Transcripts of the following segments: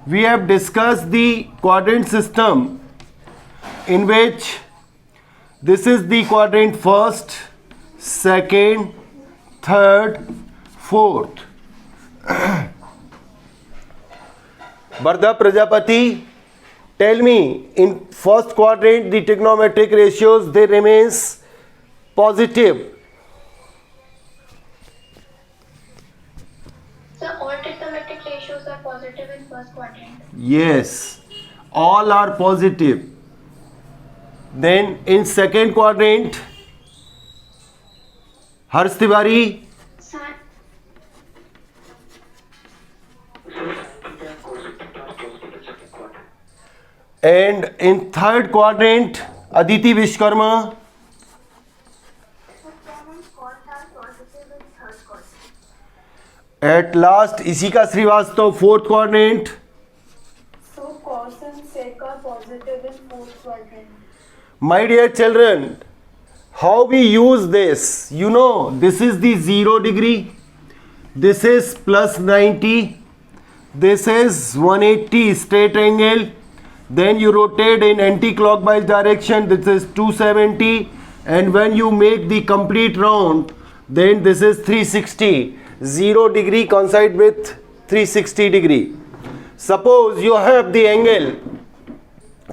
we have discussed the quadrant system in which this is the quadrant first, second, third, fourth. Bardha Prajapati, tell me, in first quadrant the trigonometric ratios they remains positive. So all trigonometric ratios are positive in first quadrant. Yes, all are positive. Then in second quadrant, Harsh Tiwari, Sir, and in third quadrant, Aditi Vishkarma. At last, Ishika Srivastava, fourth quadrant. So cos and sec are positive in fourth quadrant. My dear children, how we use this? You know, this is the 0 degree. This is plus 90. This is 180 straight angle. Then you rotate in anti-clockwise direction. This is 270. And when you make the complete round, then this is 360. 0 degree coincide with 360 degree. Suppose you have the angle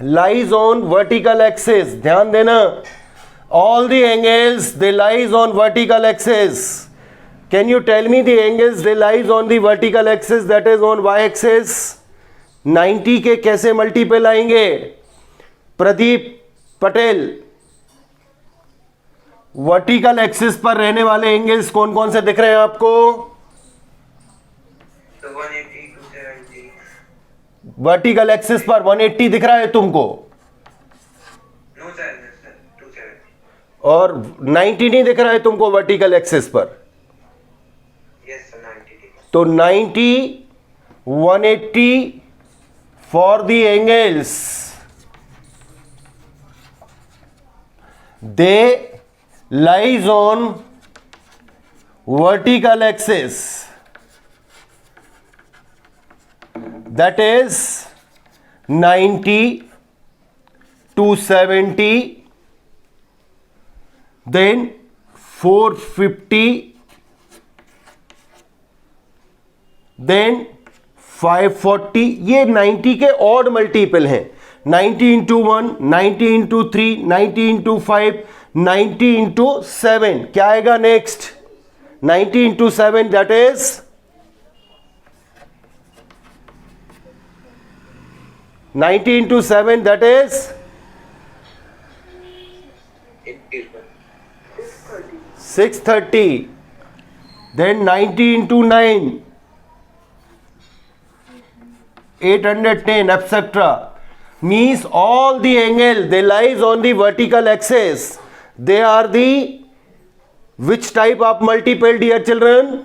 lies on vertical axis. ध्यान देना, all the angles they lies on vertical axis. Can you tell me the angles they lies on the vertical axis, that is on y axis? 90 के कैसे multiple आएंगे? Pradeep Patel, vertical axis पर रहने वाले angles कौन कौन से दिख रहे हैं आपको? तो 180 270. वर्टिकल एक्सिस पर 180 दिख रहा है तुमको, नो सर 270. और 90 नहीं दिख रहा है तुमको वर्टिकल एक्सिस पर. Yes sir 90. तो 90 180 for the angles they lies on vertical axis, that is 90 270, then 450, then 540. ये 90 के ऑड मल्टीपल हैं. 90 इंटू 1, 90 इंटू 3, 90 इंटू 5, 90 इंटू 7. क्या आएगा next? 90 into 7, that is 90 into 7, that is 630. Then 90 into 9, 810, etc. Means all the angle they lies on the vertical axis. They are the which type of multiple, dear children?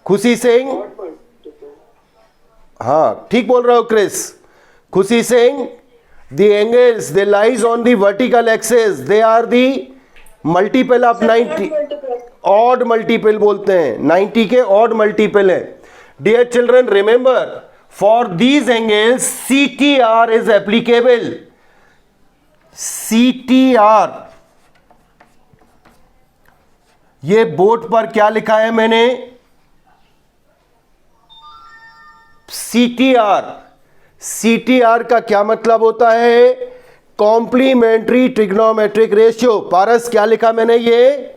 खुशी सिंह, हाँ ठीक बोल रहे हो Chris. खुशी Singh, the angles they lies on the vertical axis, they are the multiple of 90. Odd multiple बोलते हैं, 90 के ऑड मल्टीपल है. Dear children, remember for these angles CTR is applicable. CTR, ये बोर्ड पर क्या लिखा है मैंने? CTR. CTR का क्या मतलब होता है? Complementary trigonometric ratio. पारस क्या लिखा मैंने? ये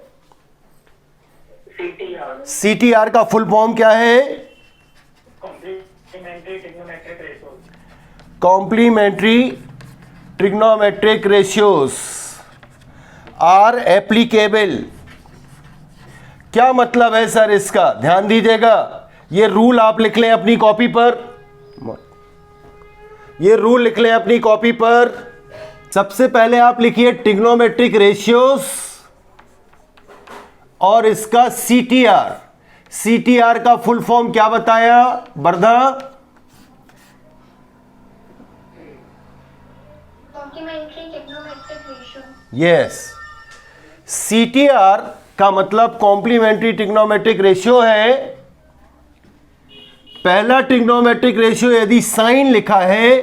CTR का फुल फॉर्म क्या है? Complementary trigonometric ratios are applicable. क्या मतलब है सर इसका? ध्यान दीजिएगा, ये रूल आप लिख लें अपनी कॉपी पर. ये रूल लिख लें अपनी कॉपी पर. सबसे पहले आप लिखिए ट्रिग्नोमेट्रिक रेशियोज और इसका CTR. CTR का फुल फॉर्म क्या बताया Vardha? Complementary trigonometric ratio. Yes, CTR का मतलब कॉम्प्लीमेंट्री ट्रिग्नोमेट्रिक रेशियो है. पहला ट्रिग्नोमेट्रिक रेशियो यदि साइन लिखा है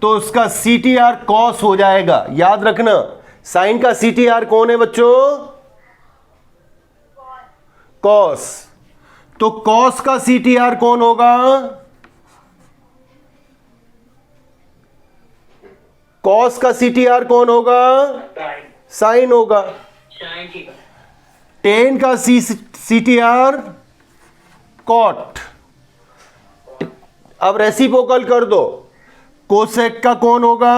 तो उसका CTR कॉस हो जाएगा। याद रखना, साइन का CTR कौन है बच्चों? कॉस। तो कॉस का CTR कौन होगा? कॉस का CTR कौन होगा? साइन होगा। टेन का CTR कॉट। अब रेसिप्रोकल कर दो, कोसेक का कौन होगा?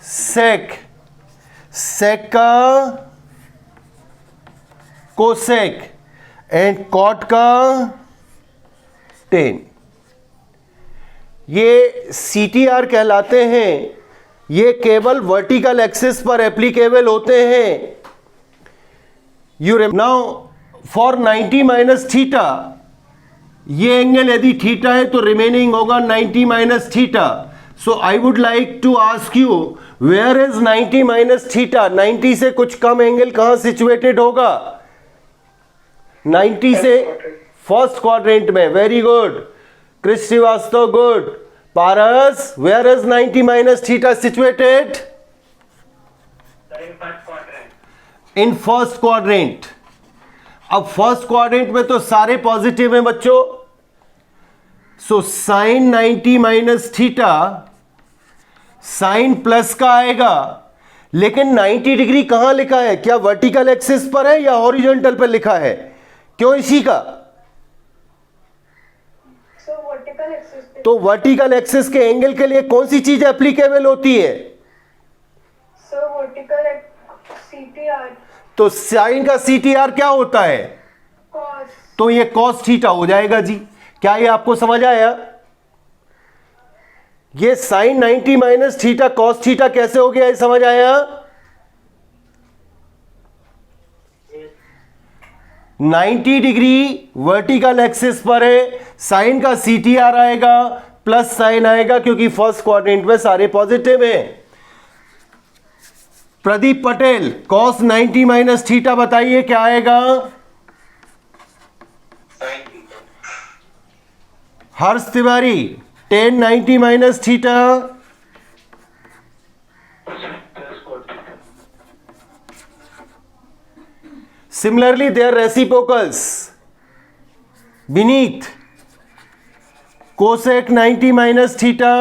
सेक। सेक का कोसेक एंड कॉट का टेन। ये CTR कहलाते हैं। ये केवल वर्टिकल एक्सिस पर एप्लीकेबल होते हैं। नाउ फॉर 90 माइनस थीटा, ये एंगल यदि थीटा है तो रिमेनिंग होगा 90 minus theta. So I would like to ask you, where is 90 minus theta? 90 से कुछ कम एंगल कहां सिचुएटेड होगा? 90 से फर्स्ट क्वाड्रेंट में। Very good Chris Srivastava, good. Paras, where is 90 minus theta situated? In first quadrant. अब फर्स्ट क्वाड्रेंट में तो सारे पॉजिटिव हैं बच्चों। So sine 90 minus theta sine plus का आएगा, लेकिन 90 डिग्री कहां लिखा है? क्या वर्टिकल एक्सिस पर है या हॉरिजॉन्टल पर लिखा है? क्यों इसी का? वर्टिकल एक्सिस पे। तो वर्टिकल एक्सिस के एंगल के लिए कौन सी चीज एप्लीकेबल होती है? सर वर्टिकल CTR तो साइन का CTR क्या होता है? कॉस। तो ये कॉस थीटा हो जाएगा जी। क्या ये आपको समझ आया? ये sine 90 minus theta cos theta कैसे हो गया, ये समझ आया? 90 डिग्री वर्टिकल एक्सिस पर है, साइन का CTR आएगा प्लस साइन आएगा क्योंकि फर्स्ट क्वाड्रेंट में सारे पॉजिटिव हैं। Pradeep Patel, cos 90 minus theta बताइए क्या आएगा? Harsh Tiwari, tan 90 minus theta? Similarly, they are reciprocals. Beneath, cosec 90 minus theta.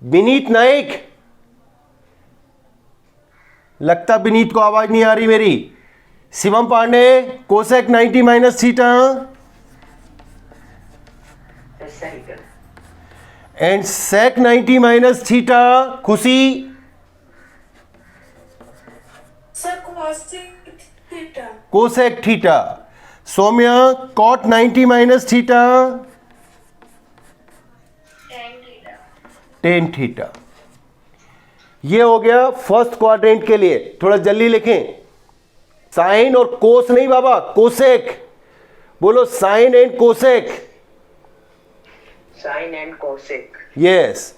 Beneath Naik, लगता बिनीत को आवाज नहीं आ रही मेरी। Shivam Pandey, cosec 90 minus theta and sec 90 minus theta. Khushi, sir cosec theta. Cosec theta. Saumya, cot 90 minus theta tan theta. ये हो गया फर्स्ट क्वाड्रेंट के लिए। थोड़ा जल्दी लिखें, साइन और कोस नहीं बाबा, कोसेक बोलो। Sine and cosec. Sine and cosec. Yes,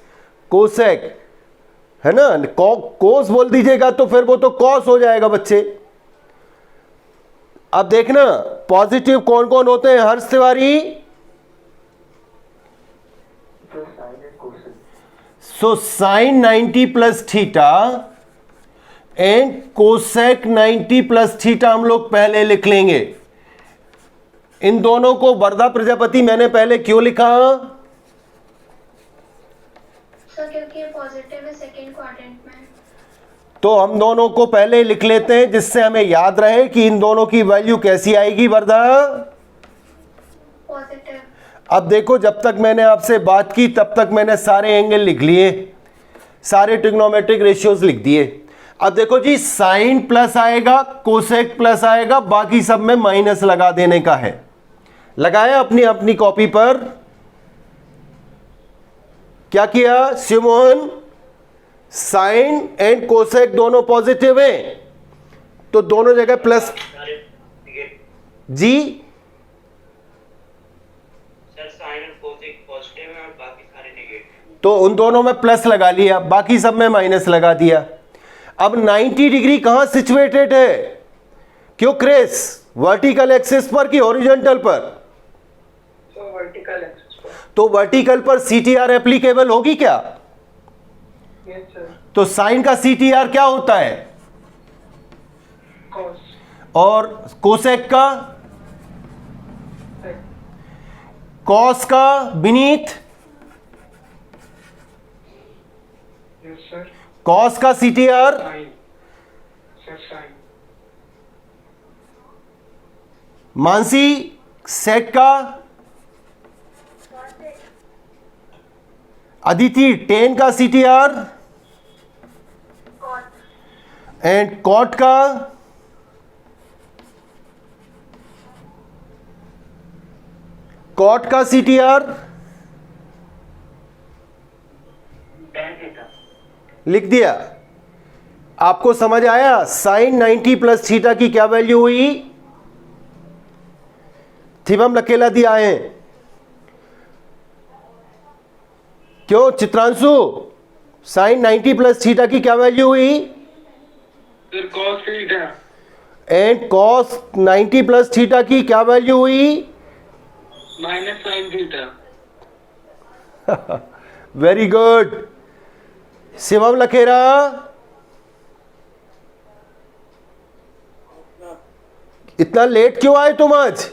cosec है ना। कोस बोल दीजिएगा तो फिर वो तो कॉस हो जाएगा बच्चे। अब देखना पॉजिटिव कौन कौन होते हैं Harsh Tiwari. So sine 90 plus theta and cosec 90 plus theta हम लोग पहले लिख लेंगे। इन दोनों को वर्धा प्रजापति मैंने पहले क्यों लिखा? सर क्योंकि ये पॉजिटिव है सेकंड क्वाड्रेंट में। तो हम दोनों को पहले लिख लेते हैं जिससे हमें याद रहे कि इन दोनों की वैल्यू कैसी आएगी वर्धा? पॉजिटिव। अब देखो, जब तक मैंने आपसे बात की तब तक मैंने सारे एंगल लिख लिए, सारे ट्रिग्नोमेट्रिक रेशियोज लिख दिए। अब देखो जी, साइन प्लस आएगा, कोसेक प्लस आएगा, बाकी सब में माइनस लगा देने का है। लगाया अपनी अपनी कॉपी पर। क्या किया शिवमोहन? साइन एंड कोसेक दोनों पॉजिटिव हैं तो दोनों जगह प्लस। जी सर, साइन और कोसेक पॉजिटिव है और बाकी सारे नेगेटिव। तो उन दोनों में प्लस लगा लिया, बाकी सब में माइनस लगा दिया। अब 90 डिग्री कहां सिचुएटेड है? क्यों क्रिस? वर्टिकल एक्सिस पर कि हॉरिजॉन्टल पर? So vertical axis पर. तो वर्टिकल पर CTR एप्लीकेबल होगी क्या? Yes sir. तो साइन का CTR क्या होता है? Cos. और कोसेक का? Sec. कॉस का बीनीथ? Yes sir. कॉस का CTR? Sin. Sir sin. Mansi sec का? अदिति टेन का CTR? एंड कॉट का? कॉट का CTR? Tan theta. लिख दिया। आपको समझ आया? साइन 90 प्लस थीटा की क्या वैल्यू हुई? थिवम लकेला दिया है। क्यों चित्रांशु? साइन 90 प्लस थीटा की क्या वैल्यू हुई? Sir cos theta. And cos 90 plus theta की क्या वैल्यू हुई? Minus sin theta. Very good. Shivam Lakhera, इतना लेट क्यों आए तुम आज?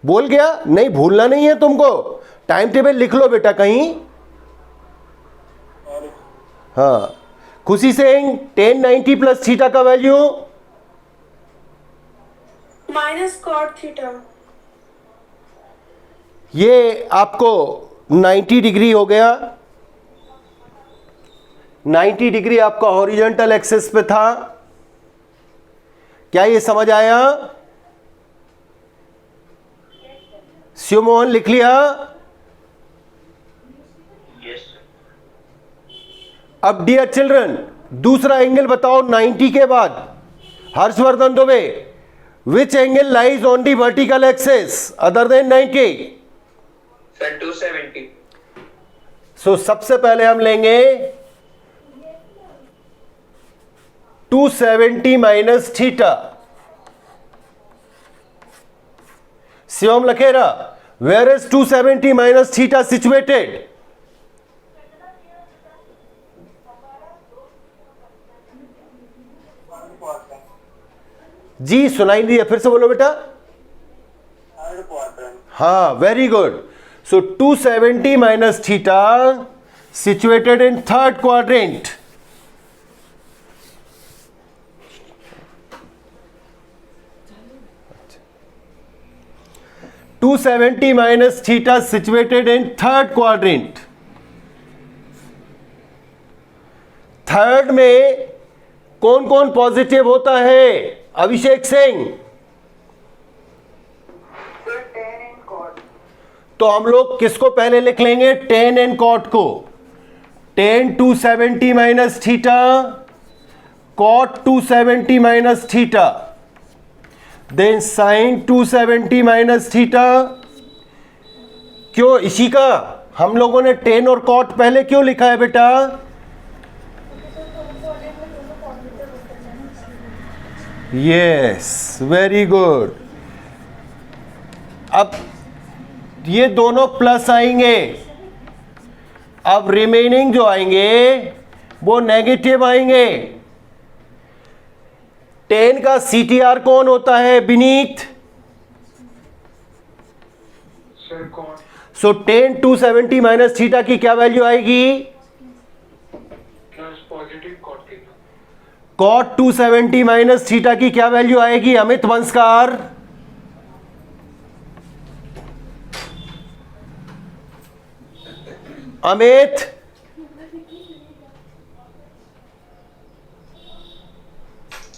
बोल गया? नहीं, भूलना नहीं है तुमको। टाइम टेबल लिख लो बेटा कहीं। हाँ, खुशी सिंह 1090 प्लस थीटा का वैल्यू? minus cot theta. ये आपको 90 डिग्री हो गया। 90 डिग्री आपका हॉरिजॉन्टल एक्सिस पे था। क्या ये समझ आया? शिव मोहन लिख लिया? Yes sir. अब डियर चिल्ड्रन दूसरा एंगल बताओ 90 के बाद। Harshvardhan Dubey, which angle lies on the vertical axis other than 90? Sir 270. So सबसे पहले हम लेंगे 270 minus theta. Shivam Lakhera, where is 270 minus theta situated? जी सुनाई दिया, फिर से बोलो बेटा। हाँ, very good. So 270 minus theta situated in third quadrant. To 270 minus theta situated in third quadrant. Third में कौन कौन पॉजिटिव होता है? Abhishek Singh. Sir tan and cot. तो हम लोग किसको पहले लिख लेंगे? टेन एंड कॉट को। Tan 270 minus theta, cot 270 minus theta, then sine 270 minus theta. क्यों इशिका, हम लोगों ने टेन और कॉट पहले क्यों लिखा है बेटा? Yes, very good. अब ये दोनों प्लस आएंगे। अब रिमेनिंग जो आएंगे वो नेगेटिव आएंगे। 10 का CTR कौन होता है beneath? Sir cot. So 10 270 minus theta की क्या वैल्यू आएगी? Plus positive cot theta. Cot 270 minus theta की क्या वैल्यू आएगी? Amit Vanshkar. Amit,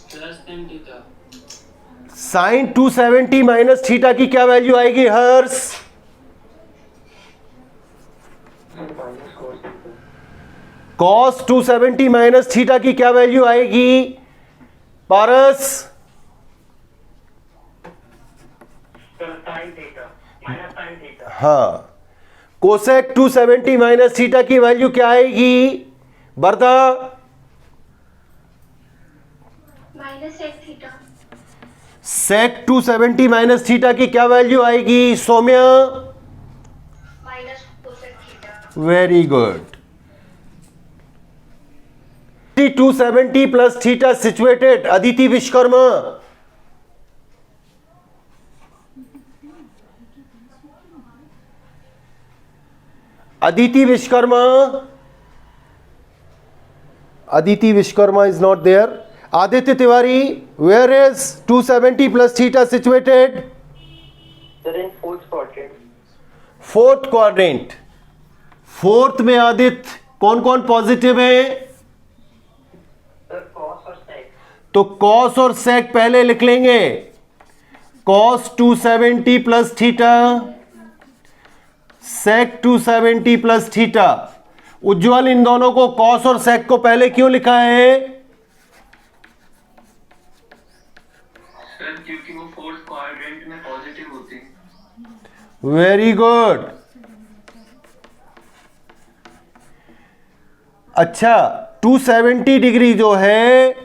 Plus tan theta. Sine 270 minus theta की क्या वैल्यू आएगी? Harsh. Minus cos theta. Cos 270 minus theta की क्या वैल्यू आएगी? Paras. Sir sin theta. Minus sin theta. हाँ, कोसेक 270 माइनस थीटा की वैल्यू क्या आएगी बरदा? minus sec theta. Sec 270 minus theta की क्या वैल्यू आएगी Saumya? Minus cosec theta. Very good. 270 plus theta situated Aditi Vishwakarma. Aditi Vishkarma. Aditi Vishkarma is not there. Aditya Tiwari, where is 270 plus theta situated? Sir, in fourth quadrant. Fourth quadrant. Fourth में आदित्य कौन कौन positive है? Sir, cos और sec. तो cos और सेक पहले लिख लेंगे. Cos 270 plus theta, sec 270 plus theta. उज्ज्वल इन दोनों को कॉस और सेक को पहले क्यों लिखा है? सर, क्योंकि वो फोर्थ क्वाड्रेंट में पॉजिटिव होते हैं. Very good. अच्छा, 270 डिग्री जो है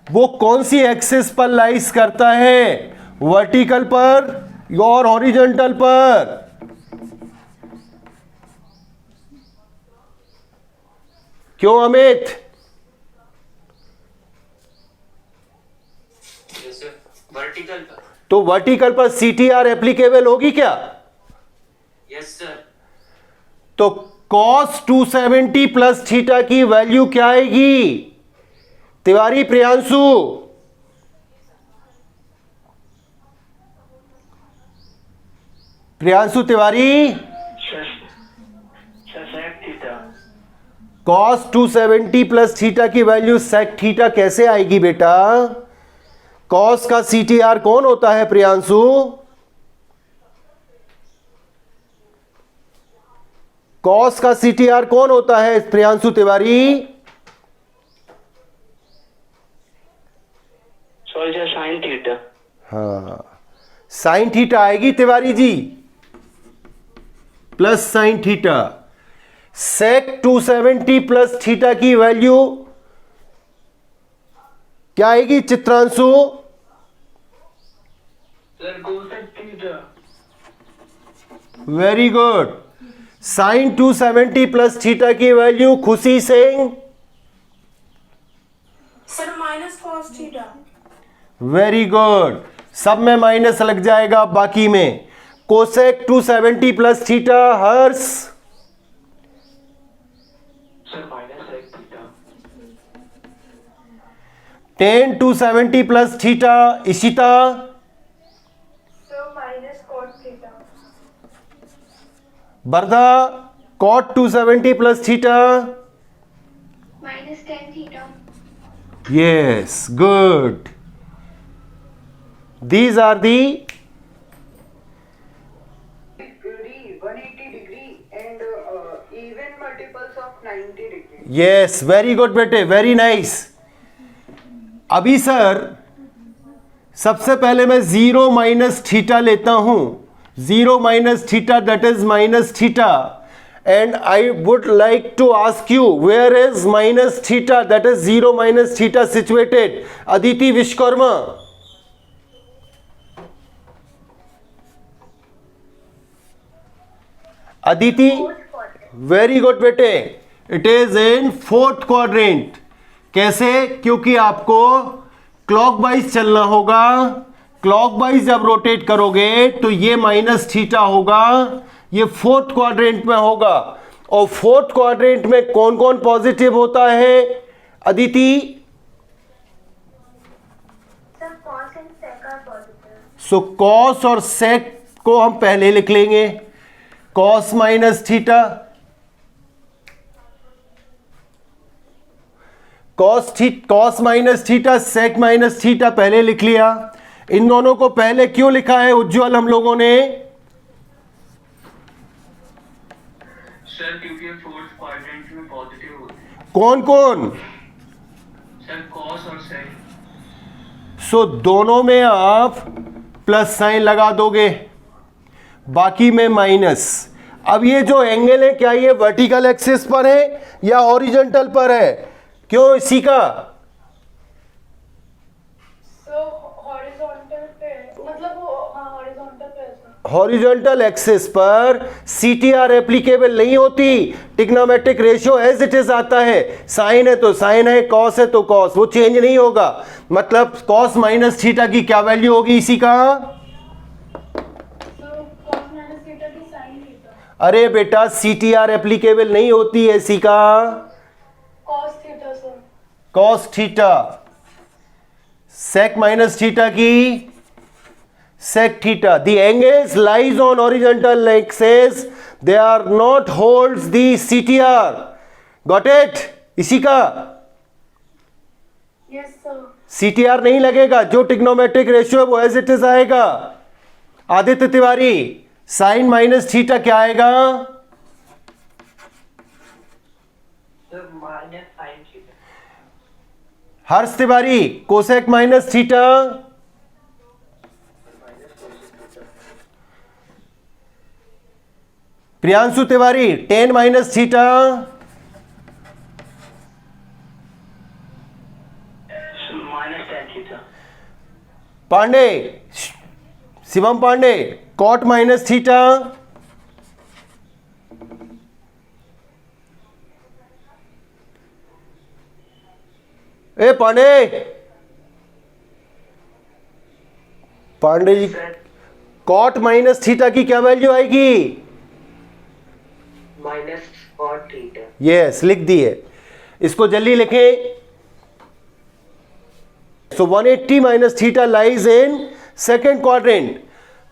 वो कौन सी एक्सिस पर लाइज करता है? वर्टिकल पर और हॉरिजॉन्टल पर? क्यों अमित? सर, वर्टिकल पर. तो वर्टिकल पर CTR एप्लीकेबल होगी क्या? Yes sir. तो cos 270 प्लस थीटा की वैल्यू क्या आएगी? Tiwari Priyanshu. Priyanshu Tiwari. Sir, sec theta. cos 270 plus theta की वैल्यू sec थीटा कैसे आएगी बेटा? cos का CTR कौन होता है प्रियांशु? cos का CTR कौन होता है Priyanshu Tiwari? Sir, sin theta. हाँ, साइन थीटा आएगी Tiwari ji, plus sine theta. Sec 270 plus theta की वैल्यू क्या आएगी Chitranshu? Sir, cosec theta. Very good. Sine 270 plus theta की value Khushi Singh. Sir, minus cos theta. Very good. सब में माइनस लग जाएगा बाकी में. Cosec 270 plus theta Harsh. Sir, minus sec theta. Tan 270 plus theta Ishita. So minus cot theta. Barda cot 270 plus theta. Minus tan theta. Yes, good. These are the 180 degree and even multiples of 90 degree. yes, very good बेटे, very nice. अभी sir सबसे पहले मैं 0 minus theta लेता हूं. 0 minus theta that is minus theta. And I would like to ask you, where is minus theta, that is 0 minus theta situated? Aditi Vishkarma. Aditi, very good बेटे. It is in fourth quadrant. कैसे? क्योंकि आपको clockwise चलना होगा. Clockwise जब rotate करोगे तो ये माइनस थीटा होगा, ये फोर्थ क्वाड्रेंट में होगा. और फोर्थ क्वाड्रेंट में कौन कौन पॉजिटिव होता है Aditi? Sir, cos and sec are positive. So cos और सेक को हम पहले लिख लेंगे. Cos minus theta, cos minus theta, sec minus theta पहले लिख लिया. इन दोनों को पहले क्यों लिखा है उज्ज्वल हम लोगों ने? सर, क्योंकि फोर्थ क्वाड्रेंट में पॉजिटिव होते हैं. कौन कौन? सर, cos और sec. सो दोनों में आप प्लस साइन लगा दोगे, बाकी में माइनस. अब ये जो एंगल है क्या ये वर्टिकल एक्सिस पर है या हॉरिजॉन्टल पर है? क्यों इसी का? So horizontal पे मतलब वो हाँ horizontal पे है sir. हॉरिजॉन्टल एक्सिस पर CTR एप्लीकेबल नहीं होती, trigonometric ratio as it is आता है। साइन है तो साइन है, कॉस है तो कॉस, वो चेंज नहीं होगा। मतलब कॉस माइनस थीटा की क्या वैल्यू होगी इसी का? So cos minus theta की sin theta. अरे बेटा CTR एप्लीकेबल नहीं होती है इसी का, Cos theta sir. Cos theta. Sec minus theta की sec theta. The angles lies on horizontal axis. They are not holds the CTR. Got it? इसी का Yes sir. CTR नहीं लगेगा, जो ट्रिग्नोमेट्रिक रेशियो है वो एज इट इज आएगा। Aditya Tiwari sine minus theta क्या आएगा? Minus sine theta. Harsh Tiwari cosec minus theta Priyanshu Tiwari tan minus theta minus tan theta. Pandey Shivam Pandey cot minus theta ए Pandey ji cot minus theta की क्या वैल्यू आएगी? Minus cot theta. यस लिख दिए, इसको जल्दी लिखें। So 180 minus theta lies in second quadrant.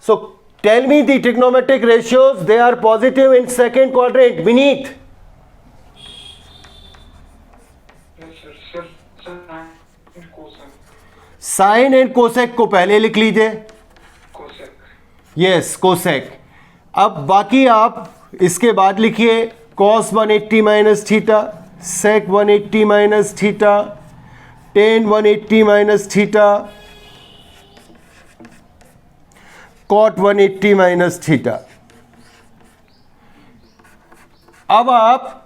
So tell me the trigonometric ratios, they are positive in second quadrant. Vineet sine and cosec को पहले लिख लीजिए। Yes cosec. अब बाकी आप इसके बाद लिखिए cos 180 minus theta, sec 180 minus theta, tan 180 minus theta, cot 180 minus theta. अब आप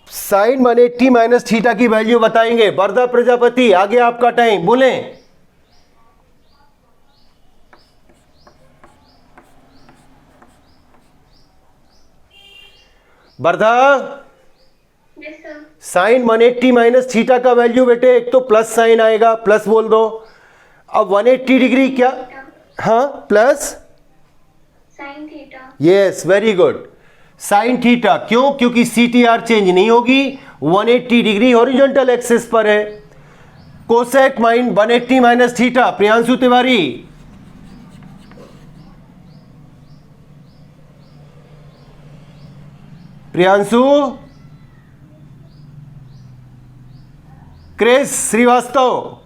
साइन 180 माइनस थीटा की वैल्यू बताएंगे। वरदा प्रजापति आगे आपका टाइम, बोलें। Vardha Yes sir. Sine 180 minus theta का वैल्यू बेटे एक तो प्लस साइन आएगा, प्लस बोल दो। अब 180 डिग्री क्या? हाँ plus Sin theta. Yes very good sine theta. क्यों? क्योंकि CTR चेंज नहीं होगी, 180 डिग्री हॉरिजॉन्टल एक्सिस पर है। Cosec minus 180 minus theta Priyanshu Tiwari Priyanshu Kris Srivastava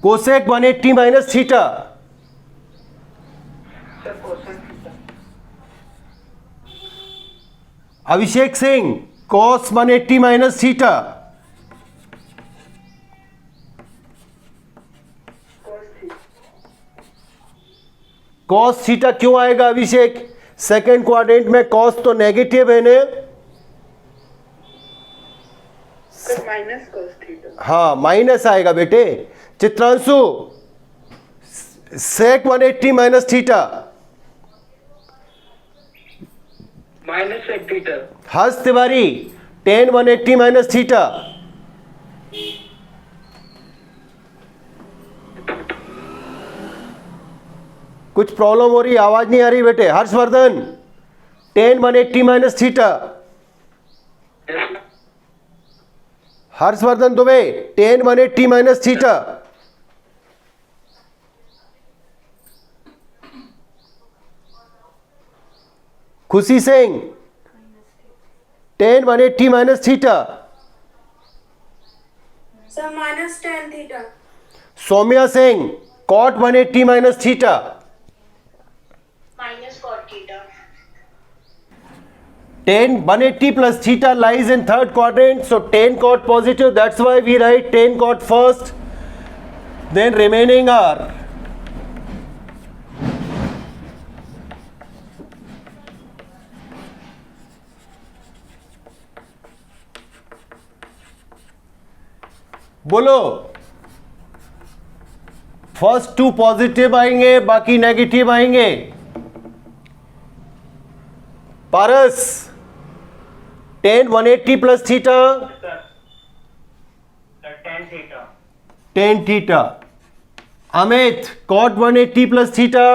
cosec 180 minus theta Abhishek Singh cos 180 minus theta cos theta क्यों आएगा अभिषेक? सेकेंड क्वाड्रेंट में कॉस तो नेगेटिव है ने। Minus cos theta. हाँ माइनस आएगा बेटे। Chitranshu sec 180 minus theta minus sec theta. Harsh Tiwari tan 180 minus theta कुछ प्रॉब्लम हो रही, आवाज नहीं आ रही बेटे। Harshvardhan tan 180 minus theta Harshvardhan Dubey tan 180 minus theta Khushi Singh tan 180 minus theta So minus tan theta. Saumya Singh cot 180 minus theta Minus cot theta. tan 180 plus theta lies in third quadrant, so tan cot positive, that's why we write tan cot first, then remaining are बोलो, first 2 positive आएंगे, बाकी negative आएंगे। Paras, tan 180 plus theta, tan theta. Amit, cot 180 plus theta,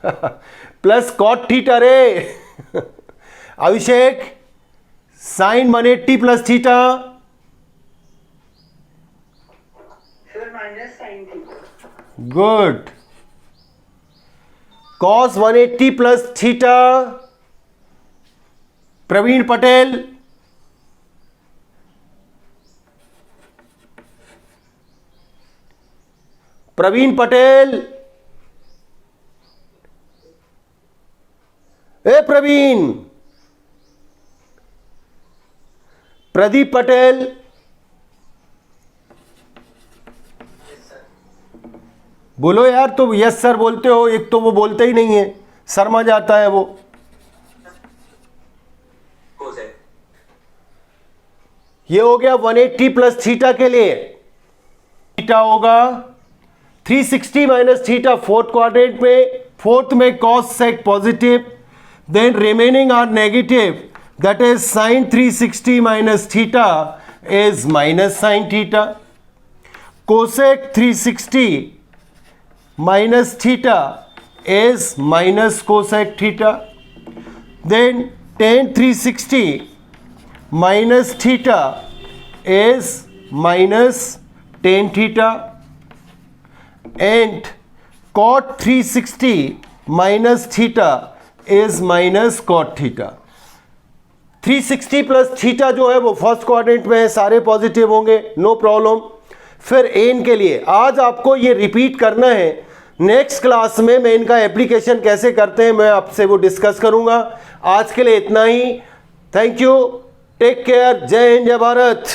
plus cot theta रे। Abhishek, sine 180 plus theta, good. Cos 180 plus theta, Praveen Patel, Praveen Patel, ए प्रवीण, प्रदीप पटेल, बोलो यार, तो yes sir बोलते हो, एक तो वो बोलते ही नहीं है, शर्मा जाता है वो। ये हो गया 180 प्लस थीटा के लिए। थीटा होगा 360 माइनस थीटा फोर्थ क्वाड्रेंट में, फोर्थ में cos sec positive, then remaining are negative, that is sin 360 minus theta is minus sin theta, cosec 360 minus theta is minus cosec theta, then tan 360 minus theta is minus tan theta, and cot 360 minus theta is minus cot theta. 360 plus theta जो है वो first quadrant में है, सारे positive होंगे, no problem. फिर N के लिए आज आपको ये रिपीट करना है, नेक्स्ट क्लास में मैं इनका एप्लीकेशन कैसे करते हैं मैं आपसे वो डिस्कस करूंगा। आज के लिए इतना ही, थैंक यू, टेक केयर, जय हिंद, जय भारत।